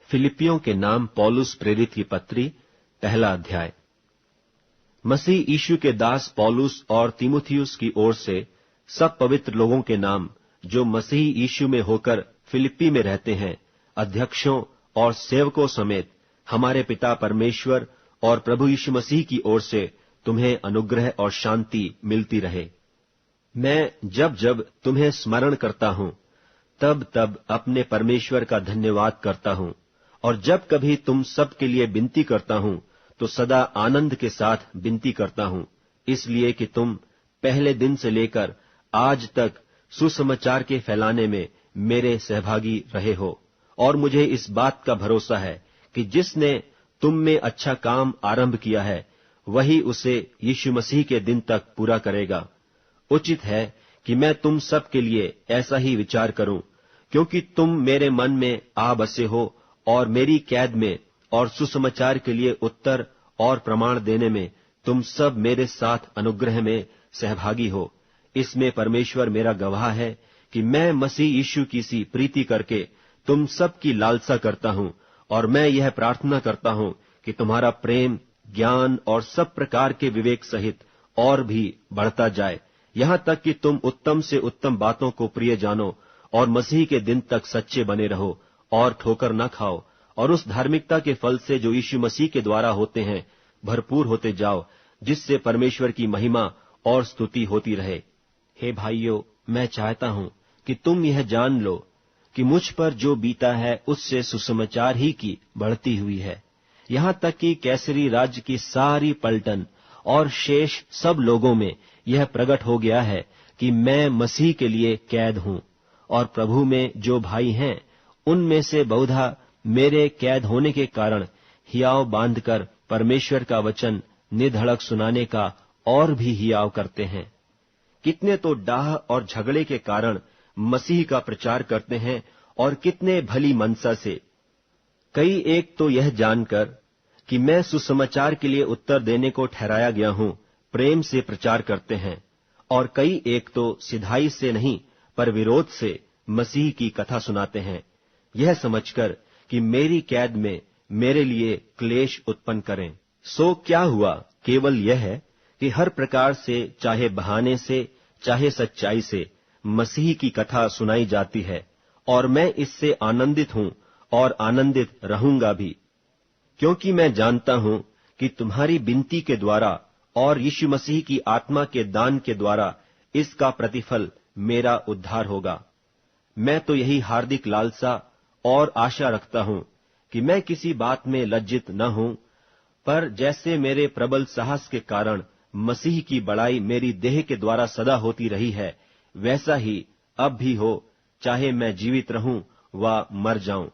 फिलिपियों के नाम पौलुस प्रेरित की पत्री, पहला अध्याय। मसीह यीशु के दास पौलुस और तीमुथियुस की ओर से सब पवित्र लोगों के नाम जो मसीह यीशु में होकर फिलिप्पी में रहते हैं, अध्यक्षों और सेवकों समेत हमारे पिता परमेश्वर और प्रभु यीशु मसीह की ओर से तुम्हें अनुग्रह और शांति मिलती रहे। मैं जब जब तुम्हें स्मरण करता हूं, तब तब अपने परमेश्वर का धन्यवाद करता हूं, और जब कभी तुम सब के लिए विनती करता हूं, तो सदा आनंद के साथ विनती करता हूं, इसलिए कि तुम पहले दिन से लेकर आज तक सुसमाचार के फैलाने में मेरे सहभागी रहे हो। और मुझे इस बात का भरोसा है कि जिसने तुम में अच्छा काम आरंभ किया है, वही उसे यीशु मसीह के दिन तक पूरा करेगा। उचित है कि मैं तुम सब के लिए ऐसा ही विचार करूं, क्योंकि तुम मेरे मन में आ बसे हो और मेरी कैद में और सुसमाचार के लिए उत्तर और प्रमाण देने में तुम सब मेरे साथ अनुग्रह में सहभागी हो। इसमें परमेश्वर मेरा गवाह है कि मैं मसीह यीशु की सी प्रीति करके तुम सब की लालसा करता हूं, और मैं यह प्रार्थना करता हूं कि तुम्हारा प्रेम, ज्ञान और सब प्रकार के विवेक सहित और भी बढ़ता जाए, यहां तक कि तुम उत्तम से उत्तम बातों को प्रिय जानो और मसीह के दिन तक सच्चे बने रहो और ठोकर न खाओ, और उस धार्मिकता के फल से जो यीशु मसीह के द्वारा होते हैं भरपूर होते जाओ, जिससे परमेश्वर की महिमा और स्तुति होती रहे। हे भाइयों, मैं चाहता हूं कि तुम यह जान लो कि मुझ पर जो बीता है उससे सुसमाचार ही की बढ़ती हुई है। यहां तक कि कैसरी राज्य की सारी पलटन और शेष सब लोगों में यह प्रकट हो गया है कि मैं मसीह के लिए कैद हूं, और प्रभु में जो भाई हैं उनमें से बहुधा मेरे कैद होने के कारण हियाव बांधकर परमेश्वर का वचन निधड़क सुनाने का और भी हियाव करते हैं। कितने तो डाह और झगड़े के कारण मसीह का प्रचार करते हैं, और कितने भली मनसा से। कई एक तो यह जानकर कि मैं सुसमाचार के लिए उत्तर देने को ठहराया गया हूं, प्रेम से प्रचार करते हैं, और कई एक तो सिधाई से नहीं पर विरोध से मसीह की कथा सुनाते हैं, यह समझकर कि मेरी कैद में मेरे लिए क्लेश उत्पन्न करें। सो क्या हुआ? केवल यह है कि हर प्रकार से, चाहे बहाने से चाहे सच्चाई से, मसीह की कथा सुनाई जाती है, और मैं इससे आनंदित हूं और आनंदित रहूंगा भी, क्योंकि मैं जानता हूं कि तुम्हारी विनती के द्वारा और यीशु मसीह की आत्मा के दान के द्वारा इसका प्रतिफल मेरा उद्धार होगा। मैं तो यही हार्दिक लालसा और आशा रखता हूं कि मैं किसी बात में लज्जित न हूं, पर जैसे मेरे प्रबल साहस के कारण मसीह की बड़ाई मेरी देह के द्वारा सदा होती रही है, वैसा ही अब भी हो, चाहे मैं जीवित रहूं व मर जाऊं,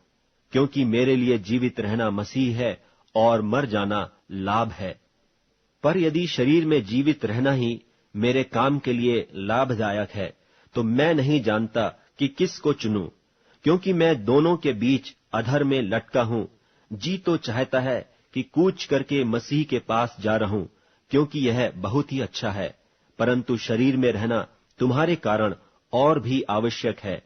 क्योंकि मेरे लिए जीवित रहना मसीह है और मर जाना लाभ है। पर यदि शरीर में जीवित रहना ही मेरे काम के लिए लाभदायक है, तो मैं नहीं जानता कि किस को चुनूं, क्योंकि मैं दोनों के बीच अधर में लटका हूं। जी तो चाहता है कि कूच करके मसीह के पास जा रहूं, क्योंकि यह बहुत ही अच्छा है, परंतु शरीर में रहना तुम्हारे कारण और भी आवश्यक है।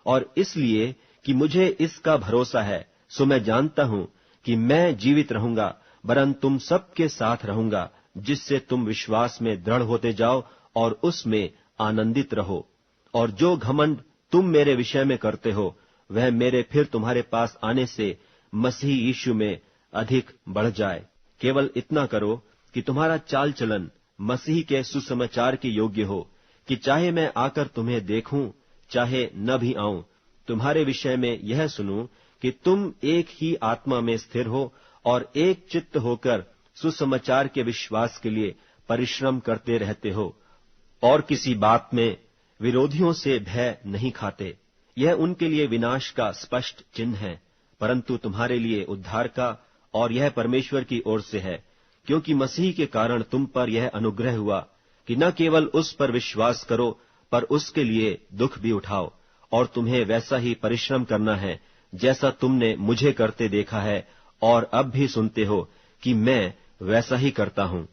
और इसलिए कि मुझे इसका भरोसा है, सो मैं जानता हूं कि मैं जीवित रहूंगा, वरन तुम सबके साथ रहूंगा, जिससे तुम विश्वास में दृढ़ होते जाओ और उसमें आनंदित रहो। और जो घमंड तुम मेरे विषय में करते हो, वह मेरे फिर तुम्हारे पास आने से मसीह यीशु में अधिक बढ़ जाए। केवल इतना करो कि तुम्हारा चाल चलन मसीह के सुसमाचार के योग्य हो, कि चाहे मैं आकर तुम्हें देखूं, चाहे न भी आऊं, तुम्हारे विषय में यह सुनूं कि तुम एक ही आत्मा में स्थिर हो और एक चित्त होकर सुसमाचार के विश्वास के लिए परिश्रम करते रहते हो, और किसी बात में विरोधियों से भय नहीं खाते। यह उनके लिए विनाश का स्पष्ट चिन्ह है, परंतु तुम्हारे लिए उद्धार का, और यह परमेश्वर की ओर से है, क्योंकि मसीह के कारण तुम पर यह अनुग्रह हुआ कि न केवल उस पर विश्वास करो, पर उसके लिए दुख भी उठाओ। और तुम्हें वैसा ही परिश्रम करना है जैसा तुमने मुझे करते देखा है, और अब भी सुनते हो कि मैं वैसा ही करता हूं।